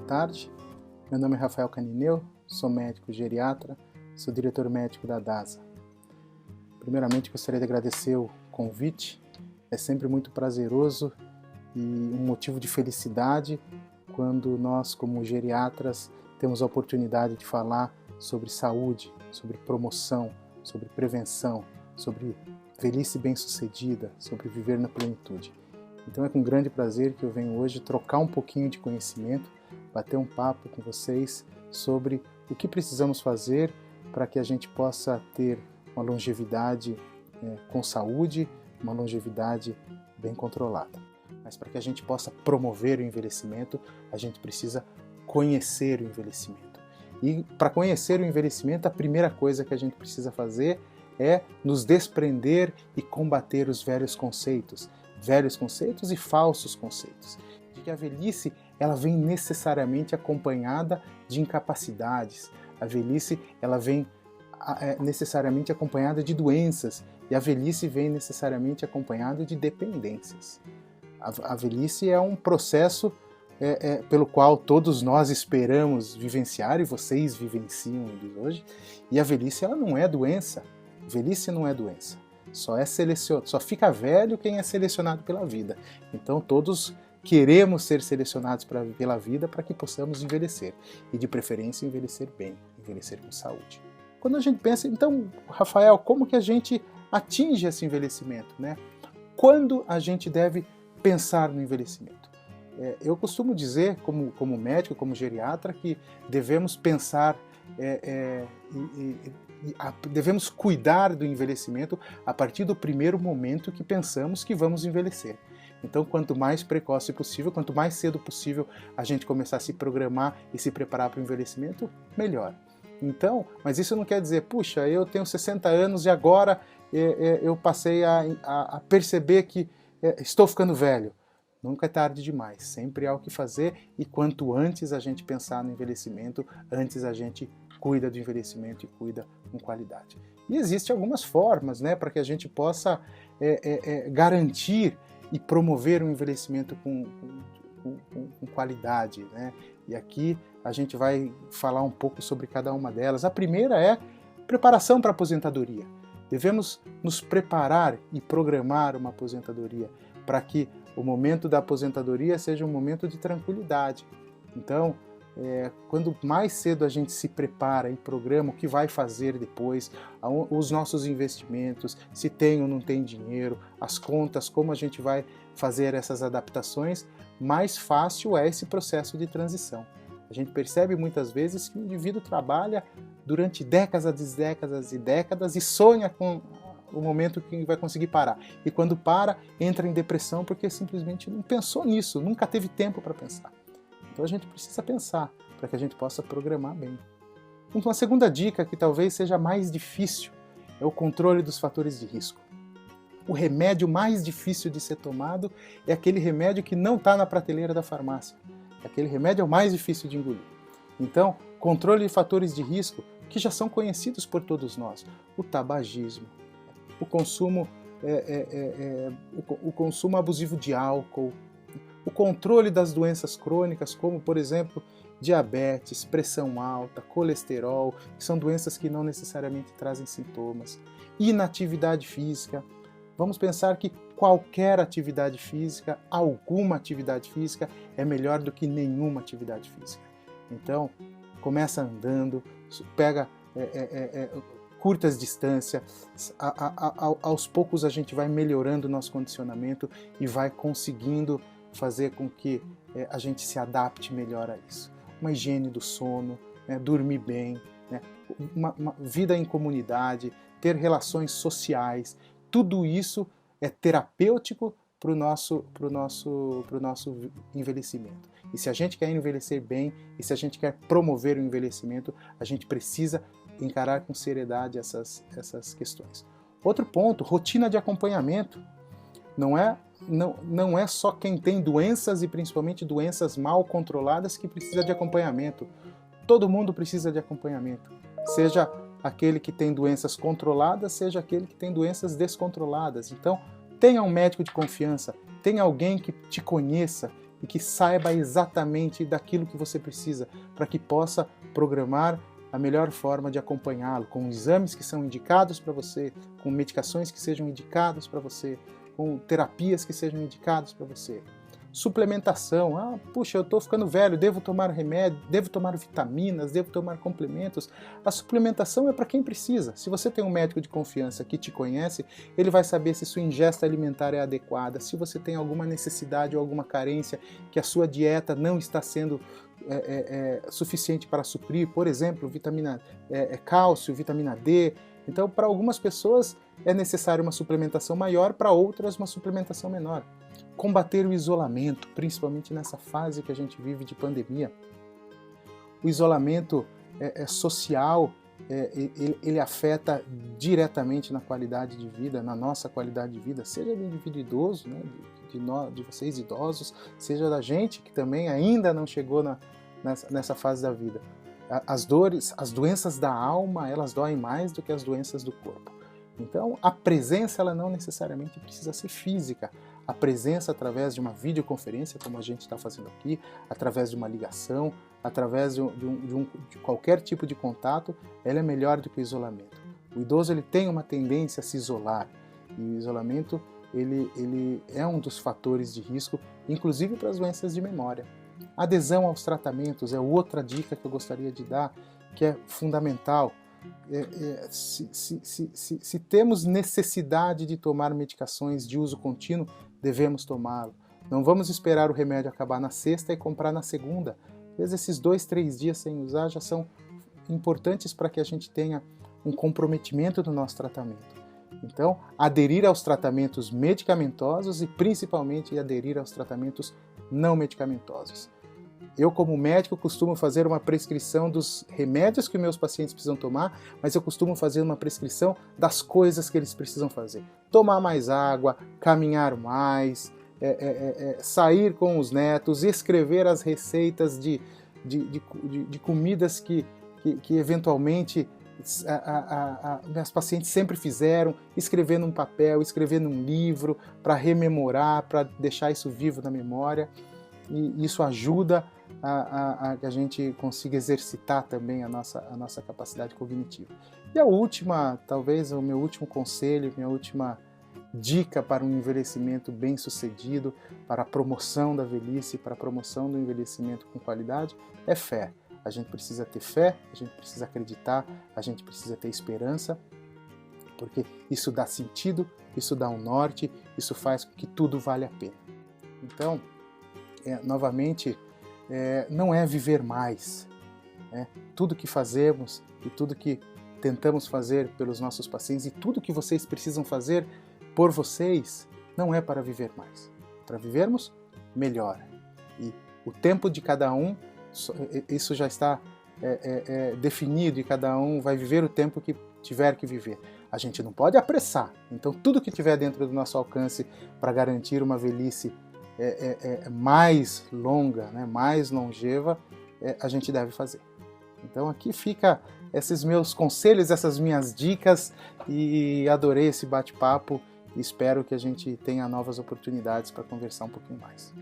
tarde. Meu nome é Rafael Canineu, sou médico geriatra, sou diretor médico da DASA. Primeiramente, gostaria de agradecer o convite. É sempre muito prazeroso e um motivo de felicidade quando nós, como geriatras, temos a oportunidade de falar sobre saúde, sobre promoção, sobre prevenção, sobre velhice bem-sucedida, sobre viver na plenitude. Então é com grande prazer que eu venho hoje trocar um pouquinho de conhecimento, bater um papo com vocês sobre o que precisamos fazer para que a gente possa ter uma longevidade com saúde, uma longevidade bem controlada. Mas para que a gente possa promover o envelhecimento, a gente precisa conhecer o envelhecimento. E para conhecer o envelhecimento, a primeira coisa que a gente precisa fazer é nos desprender e combater os velhos conceitos e falsos conceitos, de que a velhice ela vem necessariamente acompanhada de incapacidades, a velhice ela vem necessariamente acompanhada de doenças e a velhice vem necessariamente acompanhada de dependências. A velhice é um processo pelo qual todos nós esperamos vivenciar e vocês vivenciam hoje, e a velhice ela não é doença, velhice não é doença. Só fica velho quem é selecionado pela vida. Então todos queremos ser selecionados pela vida para que possamos envelhecer. E de preferência envelhecer bem, envelhecer com saúde. Quando a gente pensa, então, Rafael, como que a gente atinge esse envelhecimento, né? Quando a gente deve pensar no envelhecimento? Eu costumo dizer, como médico, como geriatra, que devemos pensar devemos cuidar do envelhecimento a partir do primeiro momento que pensamos que vamos envelhecer. Então, quanto mais precoce possível, quanto mais cedo possível a gente começar a se programar e se preparar para o envelhecimento, melhor. Então, mas isso não quer dizer, puxa, eu tenho 60 anos e agora eu passei a perceber que estou ficando velho. Nunca é tarde demais, sempre há o que fazer e quanto antes a gente pensar no envelhecimento, antes a gente cuida do envelhecimento e cuida com qualidade. E existem algumas formas, né, para que a gente possa garantir e promover um envelhecimento com qualidade, né? E aqui a gente vai falar um pouco sobre cada uma delas. A primeira é preparação para a aposentadoria. Devemos nos preparar e programar uma aposentadoria para que o momento da aposentadoria seja um momento de tranquilidade. Então, quando mais cedo a gente se prepara e programa o que vai fazer depois, os nossos investimentos, se tem ou não tem dinheiro, as contas, como a gente vai fazer essas adaptações, mais fácil é esse processo de transição. A gente percebe muitas vezes que o indivíduo trabalha durante décadas e décadas e sonha com o momento que vai conseguir parar. E quando para, entra em depressão porque simplesmente não pensou nisso, nunca teve tempo para pensar. Então a gente precisa pensar para que a gente possa programar bem. Uma segunda dica, que talvez seja mais difícil, é o controle dos fatores de risco. O remédio mais difícil de ser tomado é aquele remédio que não está na prateleira da farmácia. Aquele remédio é o mais difícil de engolir. Então, controle de fatores de risco que já são conhecidos por todos nós. O tabagismo, o consumo abusivo de álcool, o controle das doenças crônicas, como, por exemplo, diabetes, pressão alta, colesterol, que são doenças que não necessariamente trazem sintomas, inatividade física. Vamos pensar que qualquer atividade física, alguma atividade física, é melhor do que nenhuma atividade física. Então, começa andando, pega curtas distâncias, aos poucos a gente vai melhorando o nosso condicionamento e vai conseguindo fazer com que a gente se adapte melhor a isso. Uma higiene do sono, né, dormir bem, né, uma vida em comunidade, ter relações sociais, tudo isso é terapêutico para o nosso envelhecimento. E se a gente quer envelhecer bem, e se a gente quer promover o envelhecimento, a gente precisa encarar com seriedade essas questões. Outro ponto, rotina de acompanhamento. Não é só quem tem doenças e principalmente doenças mal controladas que precisa de acompanhamento. Todo mundo precisa de acompanhamento. Seja aquele que tem doenças controladas, seja aquele que tem doenças descontroladas. Então, tenha um médico de confiança, tenha alguém que te conheça e que saiba exatamente daquilo que você precisa, para que possa programar a melhor forma de acompanhá-lo, com exames que são indicados para você, com medicações que sejam indicadas para você, com terapias que sejam indicadas para você. Suplementação, puxa, eu estou ficando velho, devo tomar remédio, devo tomar vitaminas, devo tomar complementos. A suplementação é para quem precisa. Se você tem um médico de confiança que te conhece, ele vai saber se sua ingesta alimentar é adequada, se você tem alguma necessidade ou alguma carência que a sua dieta não está sendo suficiente para suprir, por exemplo, cálcio, vitamina D. Então, para algumas pessoas é necessária uma suplementação maior, para outras uma suplementação menor. Combater o isolamento, principalmente nessa fase que a gente vive de pandemia. O isolamento social, ele afeta diretamente na qualidade de vida, na nossa qualidade de vida, seja do indivíduo idoso, né, de vocês idosos, seja da gente que também ainda não chegou nessa fase da vida. As doenças da alma, elas doem mais do que as doenças do corpo. Então, a presença, ela não necessariamente precisa ser física. A presença através de uma videoconferência, como a gente está fazendo aqui, através de uma ligação, através de qualquer tipo de contato, ela é melhor do que o isolamento. O idoso, ele tem uma tendência a se isolar, e o isolamento ele é um dos fatores de risco, inclusive para as doenças de memória. Adesão aos tratamentos é outra dica que eu gostaria de dar, que é fundamental. Se temos necessidade de tomar medicações de uso contínuo, devemos tomá-lo. Não vamos esperar o remédio acabar na sexta e comprar na segunda. Às vezes esses 2, 3 dias sem usar já são importantes para que a gente tenha um comprometimento do nosso tratamento. Então, aderir aos tratamentos medicamentosos e principalmente aderir aos tratamentos não medicamentosos. Eu, como médico, costumo fazer uma prescrição dos remédios que meus pacientes precisam tomar, mas eu costumo fazer uma prescrição das coisas que eles precisam fazer. Tomar mais água, caminhar mais, sair com os netos, escrever as receitas de comidas que eventualmente meus pacientes sempre fizeram, escrever num papel, escrever num livro, para rememorar, para deixar isso vivo na memória. E isso ajuda a que a gente consiga exercitar também a nossa capacidade cognitiva. E a última, talvez o meu último conselho, minha última dica para um envelhecimento bem-sucedido, para a promoção da velhice, para a promoção do envelhecimento com qualidade, é fé. A gente precisa ter fé, a gente precisa acreditar, a gente precisa ter esperança, porque isso dá sentido, isso dá um norte, isso faz com que tudo vale a pena. Então, novamente, não é viver mais. Tudo que fazemos e tudo que tentamos fazer pelos nossos pacientes e tudo que vocês precisam fazer por vocês não é para viver mais. Para vivermos melhor. E o tempo de cada um, isso já está definido e cada um vai viver o tempo que tiver que viver. A gente não pode apressar. Então, tudo que tiver dentro do nosso alcance para garantir uma velhice mais longa, né, mais longeva, a gente deve fazer. Então aqui fica esses meus conselhos, essas minhas dicas, e adorei esse bate-papo e espero que a gente tenha novas oportunidades para conversar um pouquinho mais.